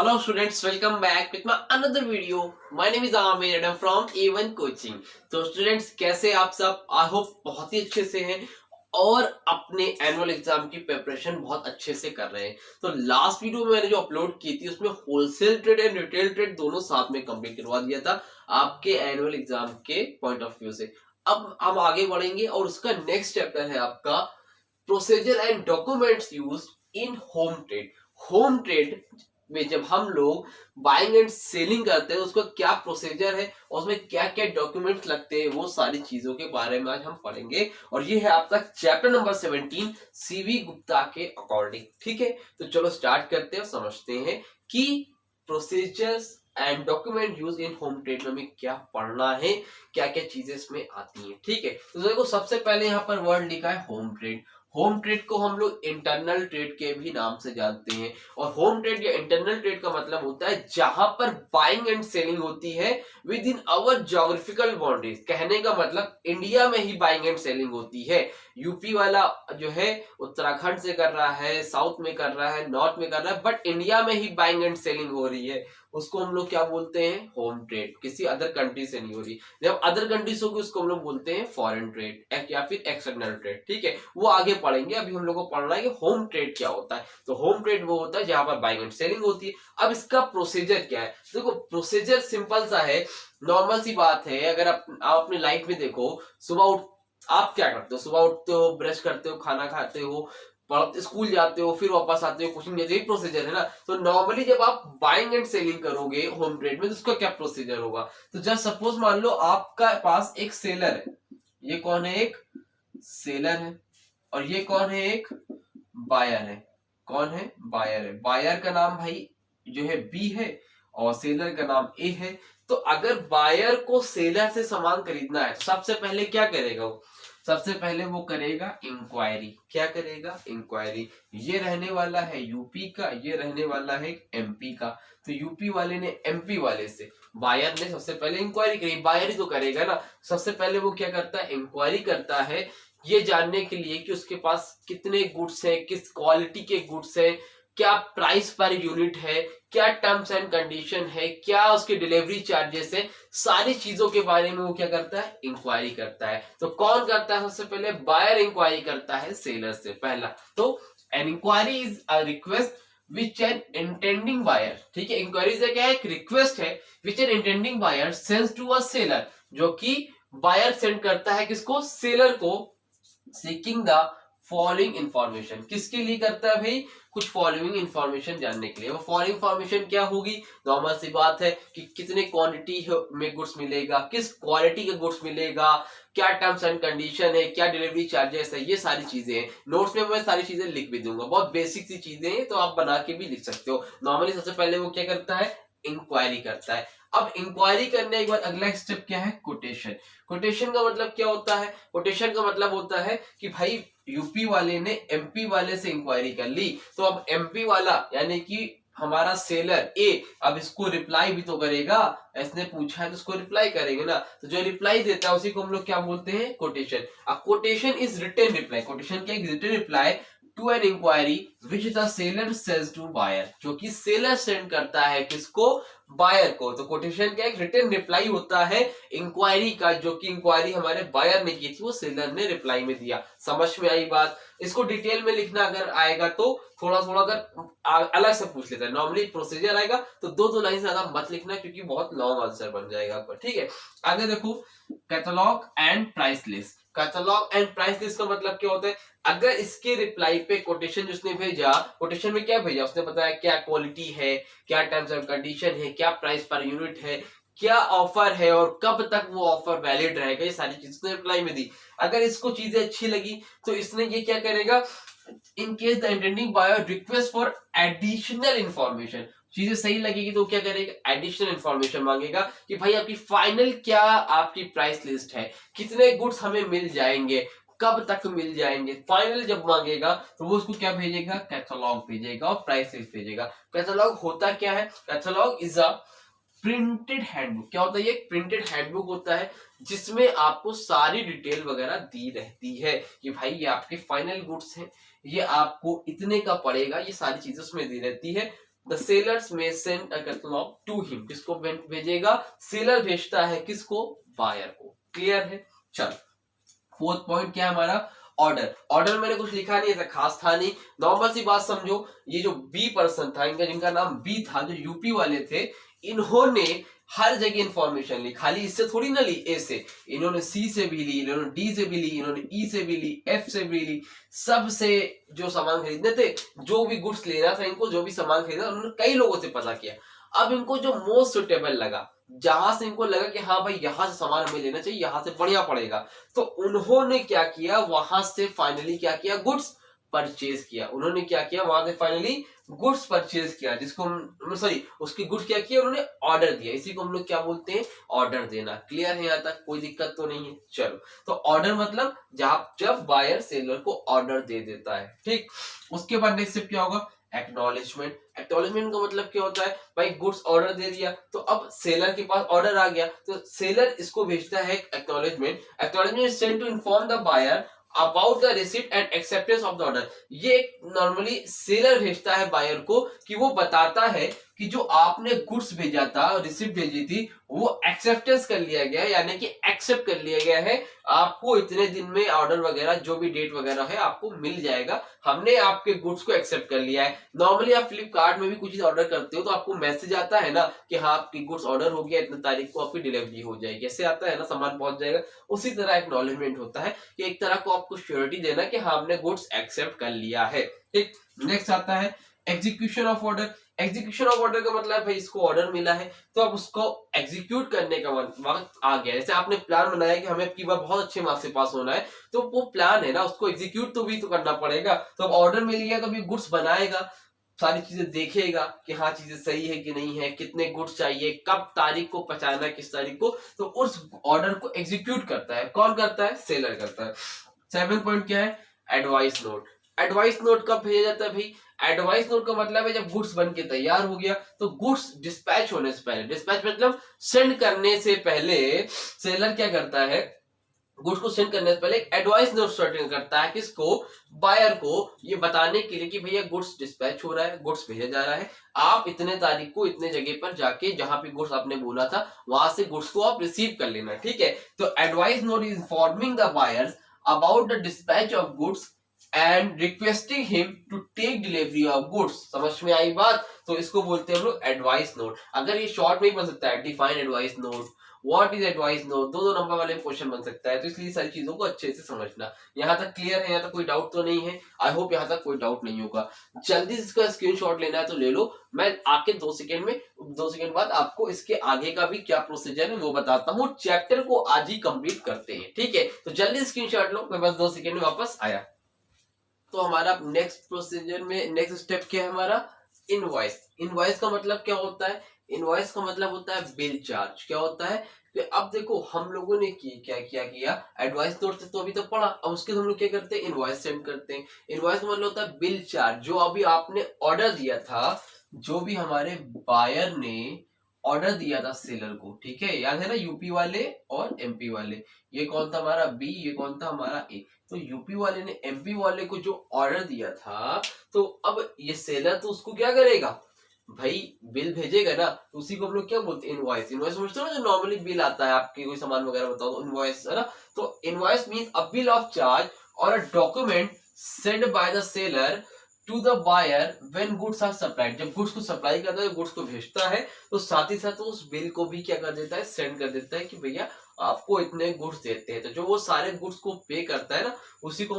Hello students, welcome back with my another video. My name is Amir and I'm from A1 Coaching. तो students कैसे आप सब? I hope बहुत ही अच्छे से हैं और अपने एनुअल एग्जाम की प्रिपरेशन बहुत अच्छे से कर रहे हैं। तो लास्ट वीडियो में मैंने जो अपलोड की थी उसमें wholesale trade and retail trade दोनों साथ में कंप्लीट करवा दिया था आपके एनुअल एग्जाम के पॉइंट ऑफ व्यू से। अब हम आगे बढ़ेंगे और उसका नेक्स्ट चैप्टर है आपका procedure and documents used in home trade. Home trade में जब हम लोग बाइंग एंड सेलिंग करते हैं उसका क्या प्रोसीजर है और उसमें क्या क्या डॉक्यूमेंट्स लगते हैं वो सारी चीजों के बारे में आज हम पढ़ेंगे। और ये है आपका चैप्टर नंबर 17 सीवी गुप्ता के अकॉर्डिंग। ठीक है, तो चलो स्टार्ट करते हैं और समझते हैं कि procedures and document use in home trade में क्या पढ़ना है, क्या क्या चीजें इसमें आती हैं। ठीक है, तो देखो सबसे पहले यहाँ पर वर्ड लिखा है होम ट्रेड। होम ट्रेड को हम लोग इंटरनल ट्रेड के भी नाम से जानते हैं और होम ट्रेड या इंटरनल ट्रेड का मतलब होता है जहां पर बाइंग एंड सेलिंग होती है within our geographical boundaries. कहने का मतलब इंडिया में ही बाइंग एंड सेलिंग होती है। यूपी वाला जो है उत्तराखंड से कर रहा है, साउथ में कर रहा है, नॉर्थ में कर रहा है, बट इंडिया में ही बाइंग एंड सेलिंग हो रही है, उसको हम लोग क्या बोलते हैं? Home trade. किसी अदर कंट्री से नहीं हो रही। जब अदर कंट्रीज होगी उसको हम लोग बोलते हैं फॉरेन ट्रेड या फिर एक्सटर्नल ट्रेड। ठीक है, वो आगे पढ़ेंगे। अभी हम लोग को पढ़ना है कि होम ट्रेड क्या होता है। तो होम ट्रेड वो होता है जहां पर बाइंग एंड सेलिंग होती है। अब इसका प्रोसीजर क्या है? देखो प्रोसीजर सिंपल सा है, नॉर्मल सी बात है। अगर आप अपनी लाइफ में देखो, सुबह उठ आप क्या करते हो? सुबह उठते हो, ब्रश करते हो, खाना खाते हो, स्कूल जाते हो, फिर वापस आते हो, कोचिंग जाते हो, प्रोसीजर है ना। तो नॉर्मली जब आप बाइंग एंड सेलिंग करोगे होम ट्रेड में तो उसका क्या प्रोसीजर होगा? तो जब सपोज मान लो आपका पास एक सेलर है, ये कौन है? एक सेलर है। और ये कौन है? एक बायर है। कौन है? बायर है। बायर का नाम भाई जो है बी है और सेलर का नाम ए है। तो अगर बायर को सेलर से सामान खरीदना है तो सबसे पहले क्या करेगा वो? सबसे पहले वो करेगा इंक्वायरी। क्या करेगा? इंक्वायरी। ये रहने वाला है यूपी का, ये रहने वाला है एमपी का। तो यूपी वाले ने एमपी वाले से, बायर ने सबसे पहले इंक्वायरी करी। बायर ही तो करेगा ना। सबसे पहले वो क्या करता है? इंक्वायरी करता है, ये जानने के लिए कि उसके पास कितने गुड्स हैं, किस क्वालिटी के गुड्स हैं, क्या प्राइस पर यूनिट है, क्या टर्म्स एंड कंडीशन है, क्या उसके डिलीवरी चार्जेस है। सारी चीजों के बारे में वो क्या करता है? इंक्वायरी करता है। तो कौन करता है? सबसे पहले बायर इंक्वायरी करता है सेलर से पहला। तो an inquiry is a request which an intending buyer, ठीक है, इंक्वायरी से क्या है? एक रिक्वेस्ट है which an intending buyer sends to a seller, जो कि बायर सेंड करता है किसको? सेलर को। सीकिंग द फॉलोइंग इंफॉर्मेशन, किसके लिए करता है भाई? कुछ फॉलोइंग इंफॉर्मेशन जानने के लिए। वो फॉलोइंग इंफॉर्मेशन क्या होगी? नॉर्मल सी बात है कि कितने क्वांटिटी में गुड्स मिलेगा, किस क्वालिटी का गुड्स मिलेगा, क्या टर्म्स एंड कंडीशन है, क्या डिलीवरी चार्जेस है, ये सारी चीजें हैं। नोट्स में मैं सारी चीजें लिख भी दूंगा, बहुत बेसिक सी चीजें हैं तो आप बना के भी लिख सकते हो। नॉर्मली सबसे पहले वो क्या करता है? इंक्वायरी करता है। अब इंक्वायरी करने के बाद अगला स्टेप क्या है? कोटेशन। कोटेशन का मतलब क्या होता है? कोटेशन का मतलब होता है कि भाई यूपी वाले ने एमपी वाले से इंक्वायरी कर ली, तो अब एमपी वाला यानी कि हमारा सेलर ए अब इसको रिप्लाई भी तो करेगा। इसने पूछा है तो उसको रिप्लाई करेंगे ना। तो जो रिप्लाई देता है उसी को हम लोग क्या बोलते हैं? Quotation. A quotation is written reply. Quotation क्या? Written reply to an inquiry which the seller sends to buyer, जो कि सेलर सेंड करता है किसको? बायर को। तो कोटेशन क्या? एक रिटन रिप्लाई होता है इंक्वायरी का, जो कि इंक्वायरी हमारे बायर ने की थी, वो सेलर ने रिप्लाई में दिया। समझ में आई बात? इसको डिटेल में लिखना अगर आएगा तो थोड़ा थोड़ा अगर अलग से पूछ लेता है। नॉर्मली प्रोसीजर आएगा तो दो लाइन से ज्यादा मत लिखना क्योंकि बहुत लॉन्ग आंसर बन जाएगा आपका। ठीक है, आगे देखो catalogue and price list. Catalogue and price list का मतलब क्या होता है? अगर इसके रिप्लाई पे कोटेशन जिसने भेजा, कोटेशन में क्या भेजा? उसने बताया क्या क्वालिटी है, क्या टर्म्स एंड कंडीशन है, क्या प्राइस पर यूनिट है, क्या ऑफर है और कब तक वो ऑफर वैलिड रहेगा, ये सारी चीजें उसने रिप्लाई में दी। अगर इसको चीजें अच्छी लगी तो इसने ये क्या करेगा? In case the intending buyer request for additional information, चीजें सही लगेगी तो क्या करेगा? एडिशनल इंफॉर्मेशन मांगेगा कि भाई आपकी फाइनल क्या आपकी प्राइस लिस्ट है, कितने गुड्स हमें मिल जाएंगे, कब तक मिल जाएंगे। फाइनल जब मांगेगा तो वो उसको क्या भेजेगा? कैटलॉग भेजेगा और प्राइस लिस्ट भेजेगा। कैटलॉग होता क्या है? Catalogue is a printed handbook. क्या होता है? ये प्रिंटेड हैंडबुक होता है जिसमें आपको सारी डिटेल वगैरह दी रहती है कि भाई ये आपके फाइनल गुड्स हैं, ये आपको इतने का पड़ेगा, ये सारी चीजें उसमें दी रहती है। The sellers may send a catalogue to him, किसको भेजेगा, सेलर भेजता है किसको, बायर को। क्लियर है। चल फोर्थ पॉइंट क्या है हमारा, ऑर्डर। ऑर्डर मैंने कुछ लिखा नहीं, ऐसा खास था नहीं, नॉर्मल सी बात समझो। ये जो बी पर्सन था, इनका जिनका नाम बी था, जो यूपी वाले थे, इन्होंने हर जगह इंफॉर्मेशन ली, खाली इससे थोड़ी ना ली, ए से, इन्होंने सी से भी ली, इन्होंने डी से भी ली, इन्होंने ई से भी ली, एफ से भी ली, सब से जो सामान खरीदने थे, जो भी गुड्स लेना था इनको, जो भी सामान खरीदना, उन्होंने कई लोगों से पता किया। अब इनको जो मोस्ट सुटेबल लगा, जहां से इनको लगा कि हाँ भाई यहाँ से सामान हमें लेना चाहिए, यहाँ से बढ़िया पड़ेगा, तो उन्होंने क्या किया, वहां से फाइनली क्या किया, गुड्स परचेज किया। उन्होंने क्या किया, वहां से फाइनली गुड्स परचेज किया, जिसको सॉरी उसकी गुड्स क्या किया, उन्होंने ऑर्डर दिया। इसी को हम लोग क्या बोलते हैं, ऑर्डर देना। क्लियर है, यहाँ तक कोई दिक्कत तो नहीं है। चलो, तो ऑर्डर मतलब जब बायर सेलर को ऑर्डर दे देता है, ठीक। उसके बाद नेक्स्ट स्टेप क्या होगा, एक्नॉलेजमेंट। एक्नॉलेजमेंट का मतलब क्या होता है, भाई गुड्स ऑर्डर दे दिया, तो अब सेलर के पास ऑर्डर आ गया, तो सेलर इसको भेजता है acknowledgement. Acknowledgement is sent to inform the buyer about the receipt and acceptance of the order. ये नॉर्मली सेलर भेजता है बायर को, कि वो बताता है कि जो आपने गुड्स भेजा था, रिसिप्ट भेजी थी, वो एक्सेप्टेंस कर लिया गया है, यानी कि एक्सेप्ट कर लिया गया है, आपको इतने दिन में ऑर्डर वगैरह जो भी डेट वगैरह है आपको मिल जाएगा, हमने आपके गुड्स को एक्सेप्ट कर लिया है। नॉर्मली आप फ्लिपकार्ट में भी कुछ चीज ऑर्डर करते हो तो आपको मैसेज आता है ना कि हाँ आपकी गुड्स ऑर्डर हो गया, इतने तारीख को आपकी डिलीवरी हो जाएगी, ऐसे आता है ना, सामान पहुंच जाएगा। उसी तरह एक्नॉलेजमेंट होता है कि एक तरह को आपको श्योरिटी देना कि हाँ हमने गुड्स एक्सेप्ट कर लिया है, ठीक। नेक्स्ट आता है execution of order. Execution of order का मतलब भाई इसको ऑर्डर मिला है, तो अब उसको एग्जीक्यूट करने का वक्त आ गया। जैसे आपने प्लान बनाया कि हमें की बार बहुत अच्छे मार्क्स से पास होना है, तो वो प्लान है ना, उसको एग्जीक्यूट तो भी तो करना पड़ेगा। तो अब ऑर्डर मिल गया तो अभी गुड्स बनाएगा, सारी चीजें देखेगा कि हाँ चीजें सही है कि नहीं है, कितने गुड्स चाहिए, कब तारीख को पहुंचाना है, किस तारीख को, तो उस ऑर्डर को एग्जीक्यूट करता है। कौन करता है, सेलर करता है। 7 पॉइंट क्या है, एडवाइस नोट। एडवाइस नोट कब भेजा जाता है भाई, एडवाइस नोट का मतलब है जब गुड्स बन के तैयार हो गया, तो गुड्स डिस्पैच होने से पहले, डिस्पैच मतलब सेंड करने से पहले सेलर क्या करता है, गुड्स को सेंड करने से पहले एक एडवाइस नोट सर्टिंग करता है, किसको, बायर को, ये बताने के लिए कि भैया गुड्स डिस्पैच हो रहा है, गुड्स भेजा जा रहा है, आप इतने तारीख को इतने जगह पर जाके जहां पे गुड्स आपने बोला था वहां से गुड्स को आप रिसीव कर लेना, ठीक है। तो advice note is informing the buyers about the dispatch of goods and requesting him to take delivery of goods. समझ में आई बात, तो इसको बोलते हैं हम लोग एडवाइस नोट। अगर ये शॉर्ट में ही बन सकता है, define advice note, what is advice note, दो नंबर वाले क्वेश्चन बन सकता है, तो इसलिए सारी चीजों को अच्छे से समझना। यहाँ तक क्लियर है, यहाँ तक कोई डाउट तो नहीं है, आई होप यहाँ तक कोई डाउट नहीं होगा। जल्दी इसका स्क्रीनशॉट लेना है तो ले लो, मैं आके 2 सेकंड बाद आपको इसके आगे का भी क्या प्रोसीजर है वो बताता हूँ। चैप्टर को आज ही कंप्लीट करते हैं, ठीक है, तो जल्दी स्क्रीनशॉट लो, मैं बस 2 सेकंड में वापस आया। तो हमारा नेक्स्ट प्रोसीजर में नेक्स्ट स्टेप क्या है हमारा, इनवॉइस। इनवॉइस का मतलब क्या होता है, इनवॉइस का मतलब होता है बिल चार्ज। क्या होता है, तो अब देखो हम लोगों ने क्या किया, एडवाइस नोट तो अभी तक पढ़ा, अब उसके हम लोग क्या करते हैं, इनवॉइस सेंड करते हैं। इनवॉइस का मतलब होता है बिल चार्ज, जो अभी आपने ऑर्डर दिया था, जो भी हमारे बायर ने ऑर्डर दिया था सेलर को, ठीक है, याद है ना, यूपी वाले और एमपी वाले, ये कौन था हमारा बी, ये कौन था हमारा ए। तो यूपी वाले ने एमपी वाले को जो ऑर्डर दिया था, तो अब ये सेलर तो उसको क्या करेगा भाई, बिल भेजेगा ना, तो उसी को हम लोग क्या बोलते हैं, इनवॉइस। इनवॉइस समझते हो ना, जो नॉर्मली बिल आता है आपके कोई सामान वगैरह बताओ तो इनवॉइस है ना। तो invoice means a bill of charge और a document send by the seller to the buyer when goods are supplied. जब गुड्स को सप्लाई करता है, गुड्स को भेजता है, तो साथ ही साथ उस बिल को भी क्या कर देता है, सेंड कर देता है कि भैया आपको इतने गुड्स देते हैं। तो जो वो सारे गुड्स को पे करता है ना, उसी को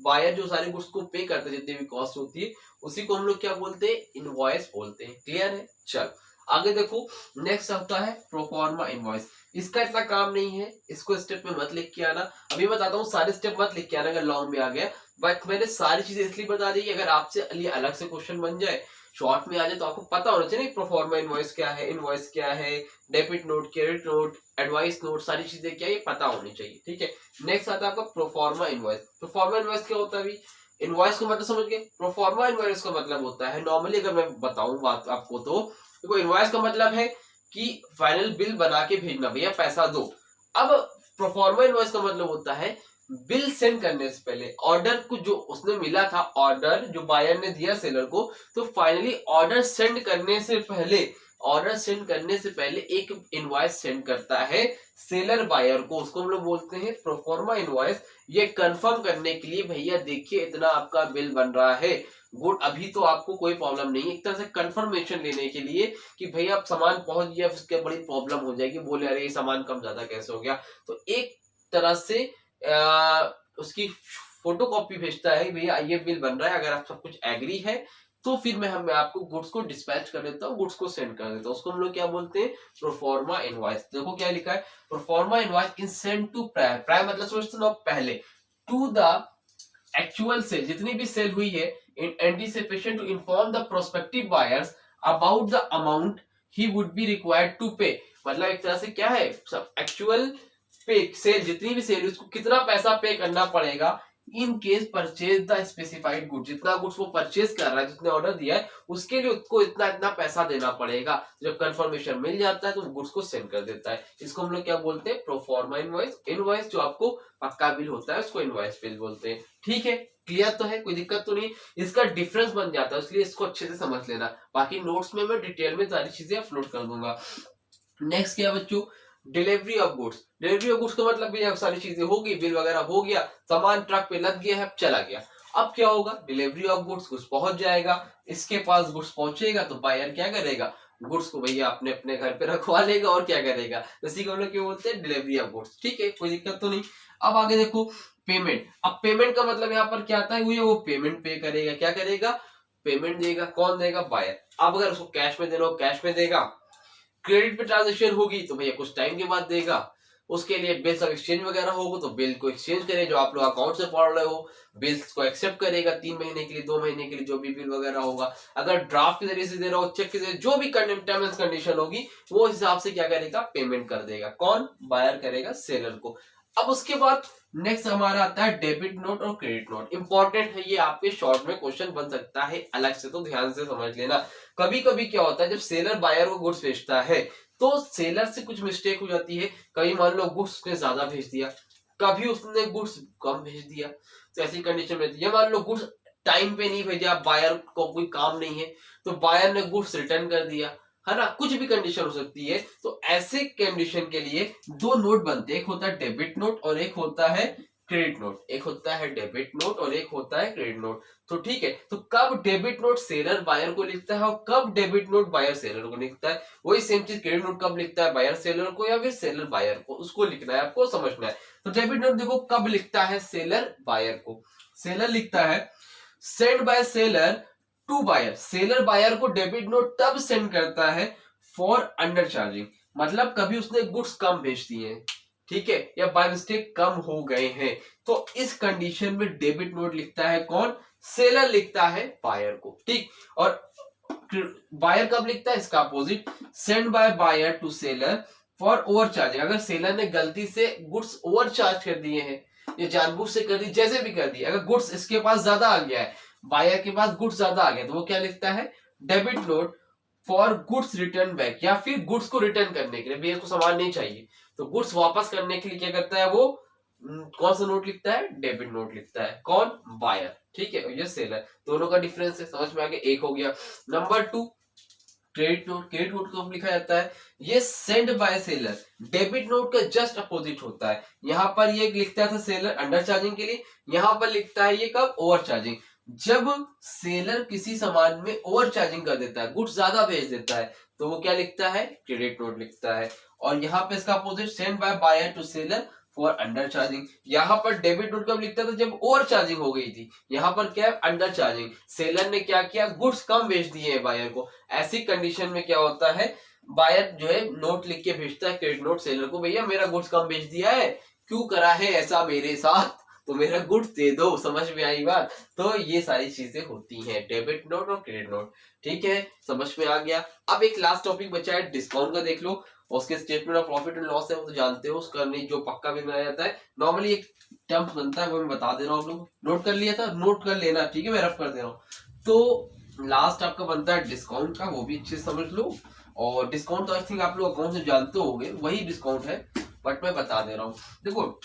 बायर जो सारे गुड्स को पे करता है, जितनी भी कॉस्ट होती है, उसी को हम लोग क्या बोलते हैं, इनवॉइस बोलते हैं। क्लियर है, चल आगे देखो। नेक्स्ट आता है प्रोफॉर्मा इनवॉइस। इसका इतना काम नहीं है, इसको स्टेप में मत लिख के आना, अभी बताता हूँ, सारे स्टेप मत लिख के आना अगर लॉन्ग में आ गया, बट मैंने सारी चीजें इसलिए बता दी अगर आपसे लिए अलग से क्वेश्चन बन जाए, शॉर्ट में आ जाए, तो आपको पता होना चाहिए प्रोफॉर्मा इनवॉइस क्या है, इनवॉइस क्या है, debit note, credit note, advice note, सारी चीजें क्या है पता होनी चाहिए, ठीक है। नेक्स्ट आता है आपका प्रोफॉर्मा इनवॉइस। प्रोफॉर्मा इनवॉइस क्या होता है अभी, इनवॉइस का मतलब समझ गए, प्रोफॉर्मा इनवॉइस का मतलब होता है, नॉर्मली अगर मैं बताऊं बात आपको, तो देखो इनवॉइस का मतलब है कि फाइनल बिल बना के भेजना, भैया पैसा दो। अब प्रोफॉर्मा इनवॉइस का मतलब होता है बिल सेंड करने से पहले, ऑर्डर को जो उसने मिला था, ऑर्डर जो बायर ने दिया सेलर को, तो फाइनली ऑर्डर सेंड करने से पहले, ऑर्डर सेंड करने से पहले एक इनवॉइस सेंड करता है सेलर बायर को, उसको हम लोग बोलते हैं प्रोफॉर्मा इनवॉइस। ये कंफर्म करने के लिए भैया देखिए इतना आपका बिल बन रहा है, गुड, अभी तो आपको कोई प्रॉब्लम नहीं है, एक तरह से कंफर्मेशन लेने के लिए कि भैया अब सामान पहुंच गया, उसके बड़ी प्रॉब्लम हो जाएगी, बोले अरे ये सामान कम ज्यादा कैसे हो गया, तो एक तरह से उसकी फोटो कॉपी भेजता है भैया ये बिल बन रहा है, अगर आप सब कुछ एग्री है तो फिर मैं आपको गुड्स को डिस्पैच कर देता हूँ, गुड्स को सेंड कर देता हूँ, उसको हम लोग क्या बोलते हैं, प्रोफॉर्मा इनवॉइस। देखो क्या लिखा है, proforma invoice in send to prior, prior मतलब समझते हो पहले, टू द एक्चुअल सेल, जितनी भी सेल हुई है, in anticipation to inform the prospective buyers about the amount he would be required to pay, मतलब एक तरह से क्या है, सब एक्चुअल पे सेल, जितनी भी सेल उसको कितना पैसा पे करना पड़ेगा, in case purchase the specified good, जितना गुड्स वो परचेज कर रहा है, जिसने ऑर्डर दिया है उसके लिए उसको इतना इतना पैसा देना पड़ेगा। जब कंफर्मेशन मिल जाता है तो गुड्स को सेंड कर देता है, इसको हम लोग क्या बोलते हैं, प्रोफॉर्मा इनवॉइस। इनवॉइस जो आपको पक्का बिल होता है उसको इनवॉइस बिल बोलते हैं। ठीक है, क्लियर तो है, कोई दिक्कत तो नहीं, इसका डिफरेंस बन जाता है, इसलिए इसको अच्छे से समझ लेना, बाकी नोट्स में मैं डिटेल में सारी चीजें अपलोड कर दूंगा। नेक्स्ट क्या बच्चों, delivery of goods. Delivery of goods का मतलब भी सारी चीजें हो गई, बिल वगैरह हो गया, सामान ट्रक पे लग गया है, चला गया। अब क्या होगा, डिलीवरी ऑफ गुड्स, गुड्स पहुंच जाएगा, इसके पास गुड्स पहुंचेगा तो बायर क्या करेगा, गुड्स को भैया अपने अपने घर पे रखवा लेगा और क्या करेगा, इसी को हम लोग क्या बोलते हैं, डिलीवरी ऑफ गुड्स। ठीक है, कोई दिक्कत तो नहीं। अब आगे देखो पेमेंट। अब पेमेंट का मतलब यहाँ पर क्या आता है, वो पेमेंट पे करेगा, क्या करेगा, पेमेंट देगा, कौन देगा, बायर। अब अगर उसको कैश में देना हो कैश में देगा, क्रेडिट पे ट्रांजेक्शन होगी तो भैया कुछ टाइम के बाद देगा, उसके लिए बिल्स ऑफ एक्सचेंज वगैरह होगा तो बिल को एक्सचेंज करे, जो आप लोग अकाउंट से पढ़ रहे हो बिल्स को एक्सेप्ट करेगा 3 महीने के लिए, 2 महीने के लिए, जो भी बिल वगैरह होगा। अगर ड्राफ्ट के जरिए से दे रहा हो, चेक के जरिए, जो भी टर्म्स कंडीशन होगी वो हिसाब से क्या करेगा, पेमेंट कर देगा, कौन, बायर करेगा सेलर को। अब उसके बाद नेक्स्ट हमारा आता है डेबिट नोट और क्रेडिट नोट। इंपॉर्टेंट है ये, आपके शॉर्ट में क्वेश्चन बन सकता है अलग से, तो ध्यान से समझ लेना। कभी कभी क्या होता है, जब सेलर बायर को गुड्स बेचता है तो सेलर से कुछ मिस्टेक हो जाती है, कभी मान लो गुड्स उसने ज्यादा भेज दिया, कभी उसने गुड्स कम भेज दिया, तो ऐसी कंडीशन में ये मान लो गुड्स टाइम पे नहीं भेजा, बायर को कोई काम नहीं है तो बायर ने गुड्स रिटर्न कर दिया, है ना, कुछ भी कंडीशन हो सकती है। तो ऐसे कंडीशन के लिए 2 नोट बनते हैं, एक होता है डेबिट नोट और एक होता है क्रेडिट नोट, एक होता है डेबिट नोट और एक होता है क्रेडिट नोट। तो ठीक है, तो कब डेबिट नोट सेलर बायर को लिखता है और कब डेबिट नोट बायर सेलर को लिखता है, वही सेम चीज क्रेडिट नोट कब लिखता है, बायर सेलर को या फिर सेलर बायर को, उसको लिखना है, आपको समझना है। तो डेबिट नोट देखो कब लिखता है, सेलर बायर को, सेलर लिखता है send by seller to buyer, seller buyer को डेबिट नोट तब सेंड करता है फॉर अंडर चार्जिंग, मतलब कभी उसने गुड्स कम भेज दिए, ठीक है, या बाय मिस्टेक कम हो गए हैं, तो इस कंडीशन में डेबिट नोट लिखता है कौन, सेलर लिखता है बायर को। ठीक, और बायर कब लिखता है, इसका opposite, send by buyer to seller for overcharging, अगर सेलर ने गलती से गुड्स ओवर चार्ज कर दिए हैं या जानबूझ से कर दी, जैसे भी कर दी, अगर गुड्स इसके पास ज्यादा आ गया है, बायर के पास गुड्स ज्यादा आ गया, तो वो क्या लिखता है, debit note for goods return back, या फिर गुड्स को रिटर्न करने के लिए, भैया इसको सामान नहीं चाहिए तो गुड्स वापस करने के लिए क्या करता है वो, कौन सा नोट लिखता है, डेबिट नोट लिखता है, कौन, बायर। ठीक है, ये सेलर, दोनों का डिफरेंस है, समझ में आ गया, एक हो गया। Number 2 credit note. Credit note कब लिखा जाता है, ये send by seller, debit note का जस्ट अपोजिट होता है, यहाँ पर ये लिखता था सेलर अंडर चार्जिंग के लिए, यहाँ पर लिखता है ये कब, ओवर चार्जिंग, जब सेलर किसी सामान में ओवर चार्जिंग कर देता है, गुड्स ज्यादा भेज देता है, तो वो क्या लिखता है, क्रेडिट नोट लिखता है। और यहाँ पे इसका opposite, send by buyer to seller for undercharging, यहाँ पर डेबिट नोट कब लिखता था, जब ओवर चार्जिंग हो गई थी, यहाँ पर क्या है, अंडर चार्जिंग, सेलर ने क्या किया, गुड्स कम भेज दिए हैं बायर को, ऐसी कंडीशन में क्या होता है, बायर जो है नोट लिख के भेजता है क्रेडिट नोट सेलर को, भैया मेरा गुड्स कम भेज दिया है, क्यों करा है ऐसा मेरे साथ, तो मेरा गुड्स दे दो, समझ में आई बात। तो ये सारी चीजें होती हैं, डेबिट नोट और क्रेडिट नोट। ठीक है, समझ में आ गया। अब एक लास्ट टॉपिक बचा है, डिस्काउंट का देख लो, उसके statement of profit and loss है वो तो जानते हो, उसका नहीं जो पक्का बिल बनाया जाता है, नॉर्मली एक टर्म्स बनता है वो मैं बता दे रहा हूँ, आप लोग नोट कर लिया था, नोट कर लेना, ठीक है, मैं रफ कर दे रहा हूँ। तो लास्ट आपका बनता है डिस्काउंट का, वो भी अच्छे से समझ लो, और डिस्काउंट तो आई थिंक आप लोग अकाउंट से जानते होंगे, वही डिस्काउंट है, बट मैं बता दे रहा हूँ। देखो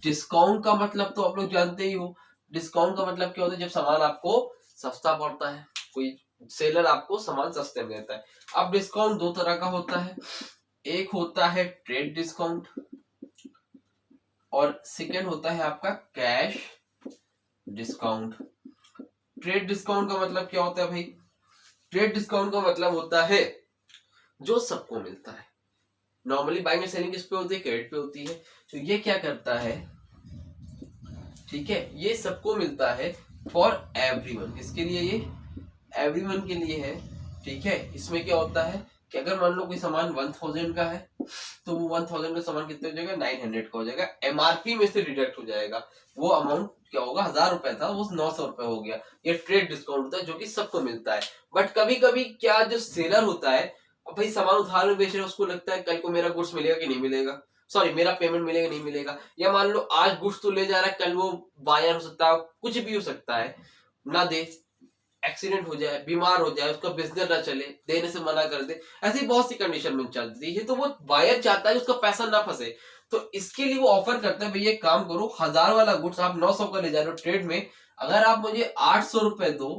डिस्काउंट का मतलब तो आप लोग जानते ही हो। डिस्काउंट का मतलब क्या होता है, जब सामान आपको सस्ता पड़ता है, कोई सेलर आपको सामान सस्ते में देता है। अब डिस्काउंट दो तरह का होता है, एक होता है ट्रेड डिस्काउंट और सेकंड होता है आपका कैश डिस्काउंट। ट्रेड डिस्काउंट का मतलब क्या होता है भाई? ट्रेड डिस्काउंट का मतलब होता है जो सबको मिलता है। नॉर्मली बाइंग एंड सेलिंग किस पे होती है? क्रेडिट पे होती है। तो ये क्या करता है, ठीक है, ये सबको मिलता है फॉर एवरीवन। किसके लिए? ये एवरीवन के लिए है, ठीक है। इसमें क्या होता है कि अगर मान लो कोई सामान 1000 का है तो वो 1000 का सामान कितने हो जाएगा? 900 का हो जाएगा। एमआरपी में से डिडक्ट हो जाएगा, वो अमाउंट क्या होगा? 1000 रुपए था, वो 900 रुपए हो गया। ये ट्रेड डिस्काउंट होता है जो कि सबको मिलता है। बट कभी कभी क्या, जो सेलर होता है, अब भाई सामान उधार में बेच रहे हैं, उसको लगता है कल को मेरा गुड्स मिलेगा कि नहीं मिलेगा, सॉरी मेरा पेमेंट मिलेगा नहीं मिलेगा। या मान लो आज गुड्स तो ले जा रहा है, कल वो बायर हो सकता है, कुछ भी हो सकता है, ना दे, एक्सीडेंट हो जाए, बीमार हो जाए, उसका बिजनेस ना चले, देने से मना कर दे, ऐसी बहुत सी कंडीशन में चलती है। तो वो बायर चाहता है कि उसका पैसा ना फंसे, तो इसके लिए वो ऑफर करता है, भैया एक काम करो, 1000 वाला गुड्स आप 900 का ले जा रहे हो ट्रेड में, अगर आप मुझे 800 रुपए दो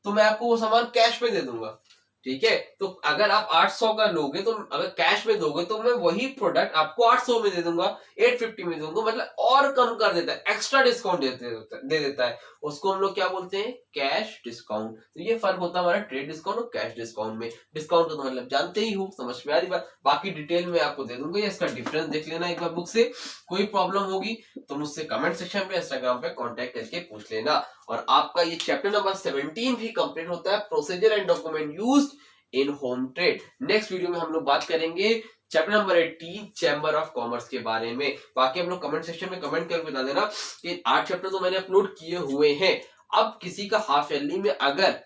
तो मैं आपको वो सामान कैश में दे दूंगा, ठीक है। तो अगर आप 800 का लोगे, तो अगर कैश में दोगे तो मैं वही प्रोडक्ट आपको 800 में दे दूंगा, 850 में दूंगा, मतलब और कम कर देता है, एक्स्ट्रा डिस्काउंट दे देता है। उसको हम लोग क्या बोलते हैं? Cash discount. तो ये फर्क होता है हमारा ट्रेड डिस्काउंट और कैश डिस्काउंट में। डिस्काउंट तो मतलब जानते ही हो, समझ में आ रही बात। बाकी डिटेल में आपको दे दूंगा, इसका डिफरेंस देख लेना एक बार बुक से। कोई प्रॉब्लम होगी तो मुझसे कमेंट सेक्शन पे, इंस्टाग्राम पे कांटेक्ट करके पूछ लेना। और आपका ये चैप्टर नंबर 17 भी कंप्लीट होता है, procedure and document used in home trade. Next video में हम लोग बात करेंगे chapter number 18 chamber of commerce के बारे में। बाकी हम लोग कमेंट सेक्शन में कमेंट करके बता देना कि 8 चैप्टर तो मैंने अपलोड किए हुए हैं। अब किसी का हाफ ईयरली में अगर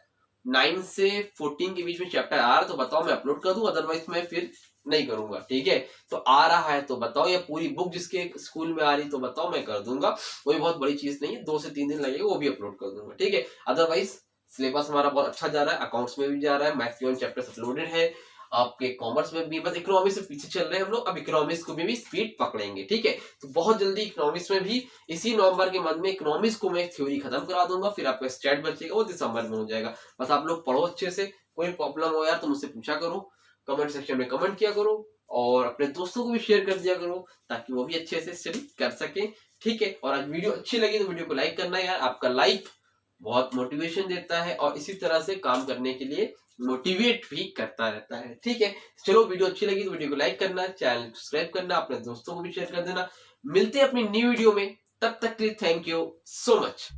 9 से 14 के बीच में चैप्टर आ रहा है तो बताओ, मैं अपलोड कर दूं, अदरवाइज मैं फिर नहीं करूंगा, ठीक है। तो आ रहा है तो बताओ, या पूरी बुक जिसके स्कूल में आ रही तो बताओ, मैं कर दूंगा। कोई बहुत बड़ी चीज नहीं है, 2 से 3 दिन लगेगा, वो भी अपलोड कर दूंगा, ठीक है। अदरवाइज सिलेबस हमारा बहुत अच्छा जा रहा है, अकाउंट्स में भी जा रहा है, मैक्सिमम चैप्टर्स अपलोडेड है, आपके कॉमर्स में भी। बस इकोनॉमिक्स से पीछे चल रहे हैं हम लोग, अब इकोनॉमिक्स को भी स्पीड पकड़ेंगे, ठीक है। तो बहुत जल्दी इकोनॉमिक्स में भी, इसी नवंबर के मंथ में इकोनॉमिक्स को मैं थ्योरी खत्म करा दूंगा, फिर आपका स्टैट बचेगा, वो दिसंबर में हो जाएगा। बस आप लोग पढ़ो अच्छे से, कोई प्रॉब्लम हो यार तो मुझसे पूछा करो, कमेंट सेक्शन में कमेंट किया करो, और अपने दोस्तों को भी शेयर कर दिया करो ताकि वो भी अच्छे से स्टडी कर सके, ठीक है। और आज वीडियो अच्छी लगी तो वीडियो को लाइक करना यार, आपका लाइक बहुत मोटिवेशन देता है और इसी तरह से काम करने के लिए मोटिवेट भी करता रहता है, ठीक है। चलो, वीडियो अच्छी लगी तो वीडियो को लाइक करना, चैनल को सब्सक्राइब करना, अपने दोस्तों को भी शेयर कर देना। मिलते हैं अपनी न्यू वीडियो में, तब तक के लिए थैंक यू सो मच।